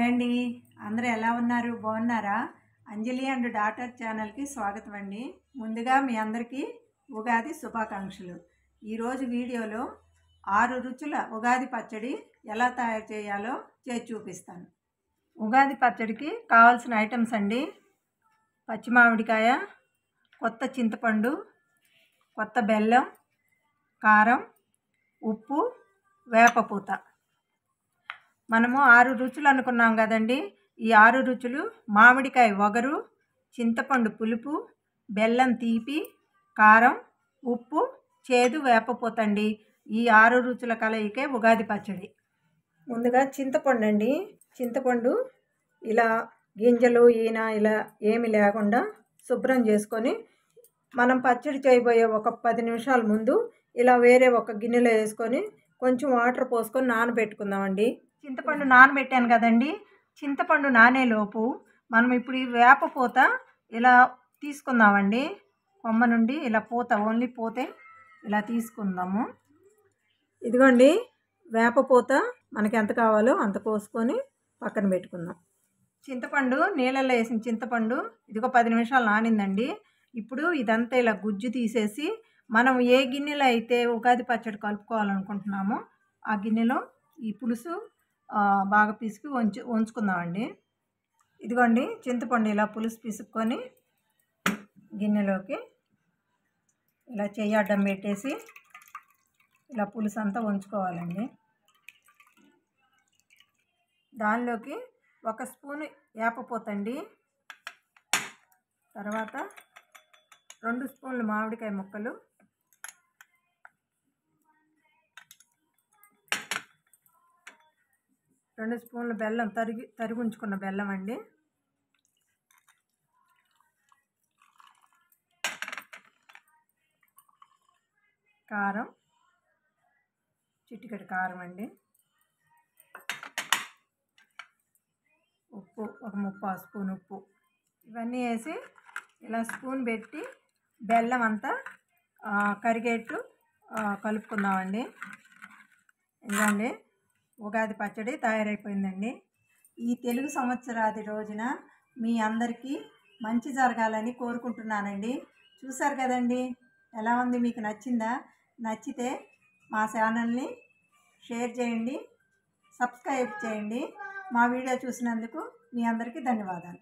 అండి, అందరూ ఎలా ఉన్నారు? బాగున్నారా? అంజలి అండ్ డాటర్ ఛానల్కి స్వాగతం అండి. ముందుగా మీ అందరికీ ఉగాది శుభాకాంక్షలు. ఈరోజు వీడియోలో 6 రుచుల ఉగాది పచ్చడి ఎలా తయారు చేయాలో చేసి చూపిస్తాను. ఉగాది పచ్చడికి కావాల్సిన ఐటమ్స్ అండి: పచ్చి మామిడికాయ, కొత్త చింతపండు, కొత్త బెల్లం, కారం, ఉప్పు, వేపపూత. మనము 6 రుచులు అనుకున్నాం కదండి. ఈ 6 రుచులు మామిడికాయ వగరు, చింతపండు పులుపు, బెల్లం తీపి, కారం, ఉప్పు, చేదు, వేపపూత అండి. ఈ 6 రుచుల కలయికే ఉగాది పచ్చడి. ముందుగా చింతపండు అండి. చింతపండు ఇలా గింజలు ఇలా ఏమి లేకుండా శుభ్రం చేసుకొని మనం పచ్చడి చేయబోయే ఒక 10 నిమిషాల ముందు ఇలా వేరే ఒక గిన్నెలో వేసుకొని కొంచెం వాటర్ పోసుకొని నానబెట్టుకుందామండి. చింతపండు నానబెట్టాను కదండి. చింతపండు నానేలోపు మనం ఇప్పుడు ఈ వేపపూత ఇలా తీసుకుందామండి. కొమ్మ నుండి ఇలా పూత, ఓన్లీ పూతే ఇలా తీసుకుందాము. ఇదిగోండి వేపపూత, మనకి ఎంత కావాలో అంత కోసుకొని పక్కన పెట్టుకుందాం. చింతపండు నీళ్ళల్లో వేసిన చింతపండు ఇదిగో 10 నిమిషాలు నానిందండి. ఇప్పుడు ఇదంతా ఇలా గుజ్జు తీసేసి మనం ఏ గిన్నెలో అయితే ఉగాది పచ్చడి కలుపుకోవాలనుకుంటున్నామో ఆ గిన్నెలో ఈ పులుసు బాగా పిసికి ఉంచుకుందామండి. ఇదిగోండి చింతపండు ఇలా పులుసు పిసుక్కొని గిన్నెలోకి ఇలా చెయ్యి అడ్డం పెట్టేసి ఇలా పులుసు అంతా ఉంచుకోవాలండి. దానిలోకి 1 స్పూను వేపపూతండి, తర్వాత 2 స్పూన్లు మామిడికాయ ముక్కలు, 2 స్పూన్లు బెల్లం, తరిగి ఉంచుకున్న బెల్లం అండి, కారం, చిటికెడు కారం అండి, ఉప్పు ఒక 3/4 స్పూన్ ఉప్పు. ఇవన్నీ వేసి ఇలా స్పూన్ పెట్టి బెల్లం అంతా కరిగేట్టు కలుపుకుందామండి. ఇదిగోండి ఉగాది పచ్చడి తయారైపోయిందండి. ఈ తెలుగు సంవత్సరాది రోజున మీ అందరికీ మంచి జరగాలని కోరుకుంటున్నానండి. చూసారు కదండి ఎలా ఉంది? మీకు నచ్చిందా? నచ్చితే మా ఛానల్ని షేర్ చేయండి, సబ్స్క్రైబ్ చేయండి. మా వీడియో చూసినందుకు మీ అందరికీ ధన్యవాదాలు.